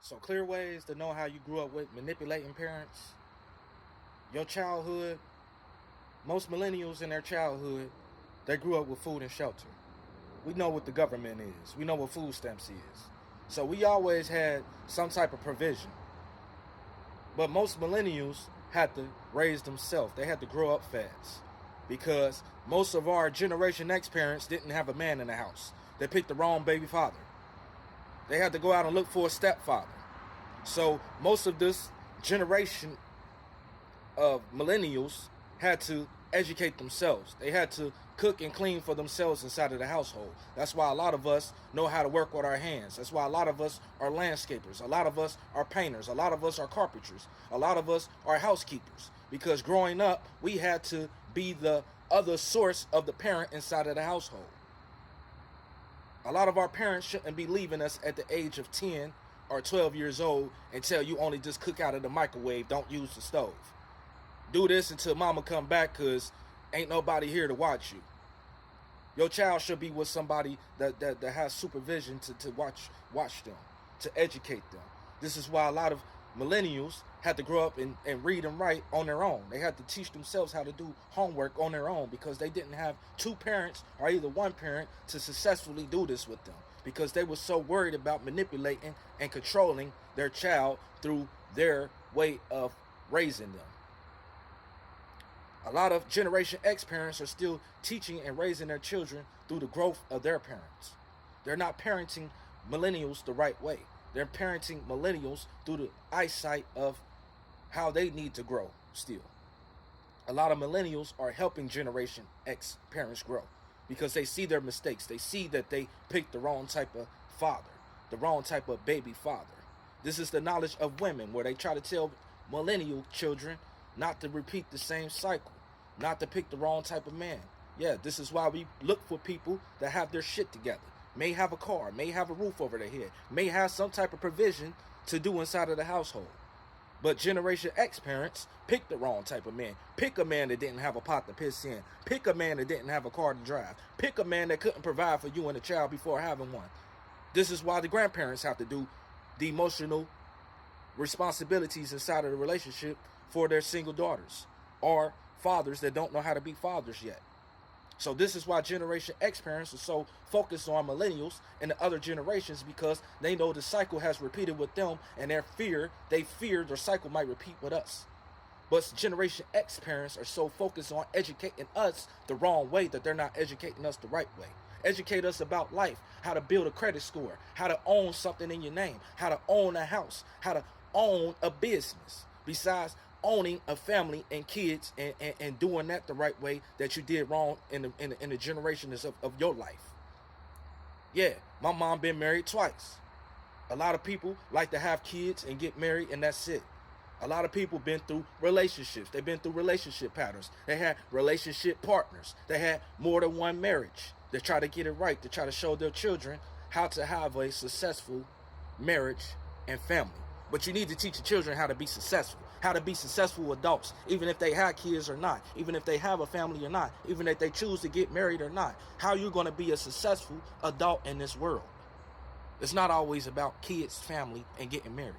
So clear ways to know how you grew up with manipulating parents. Your childhood, most millennials in their childhood, they grew up with food and shelter. We know what the government is. We know what food stamps is. So we always had some type of provision. But most millennials had to raise themselves. They had to grow up fast. Because most of our Generation X parents didn't have a man in the house. They picked the wrong baby father. They had to go out and look for a stepfather. So most of this generation of millennials had to educate themselves. They had to cook and clean for themselves inside of the household. That's why a lot of us know how to work with our hands. That's why a lot of us are landscapers. A lot of us are painters. A lot of us are carpenters. A lot of us are housekeepers. Because growing up, we had to be the other source of the parent inside of the household. A lot of our parents shouldn't be leaving us at the age of 10 or 12 years old and tell you only just cook out of the microwave, don't use the stove. Do this until mama come back because ain't nobody here to watch you. Your child should be with somebody that has supervision to watch them, to educate them. This is why a lot of millennials had to grow up and read and write on their own. They had to teach themselves how to do homework on their own because they didn't have two parents or either one parent to successfully do this with them because they were so worried about manipulating and controlling their child through their way of raising them. A lot of Generation X parents are still teaching and raising their children through the growth of their parents. They're not parenting millennials the right way. They're parenting millennials through the eyesight of how they need to grow still. A lot of millennials are helping Generation X parents grow because they see their mistakes. They see that they picked the wrong type of father, the wrong type of baby father. This is the knowledge of women where they try to tell millennial children not to repeat the same cycle, not to pick the wrong type of man. Yeah, this is why we look for people that have their shit together, may have a car, may have a roof over their head, may have some type of provision to do inside of the household. But Generation X parents pick the wrong type of man. Pick a man that didn't have a pot to piss in. Pick a man that didn't have a car to drive. Pick a man that couldn't provide for you and the child before having one. This is why the grandparents have to do the emotional responsibilities inside of the relationship for their single daughters or fathers that don't know how to be fathers yet. So this is why Generation X parents are so focused on millennials and the other generations because they know the cycle has repeated with them and they fear their cycle might repeat with us. But Generation X parents are so focused on educating us the wrong way that they're not educating us the right way. Educate us about life, how to build a credit score, how to own something in your name, how to own a house, how to own a business. Besides owning a family and kids and doing that the right way that you did wrong in the generations of your life. Yeah, my mom been married twice. A lot of people like to have kids and get married and that's it. A lot of people been through relationships. They've been through relationship patterns. They had relationship partners. They had more than one marriage. They try to get it right. They try to show their children how to have a successful marriage and family. But you need to teach your children how to be successful adults, even if they have kids or not, even if they have a family or not, even if they choose to get married or not. How you're going to be a successful adult in this world. It's not always about kids, family, and getting married.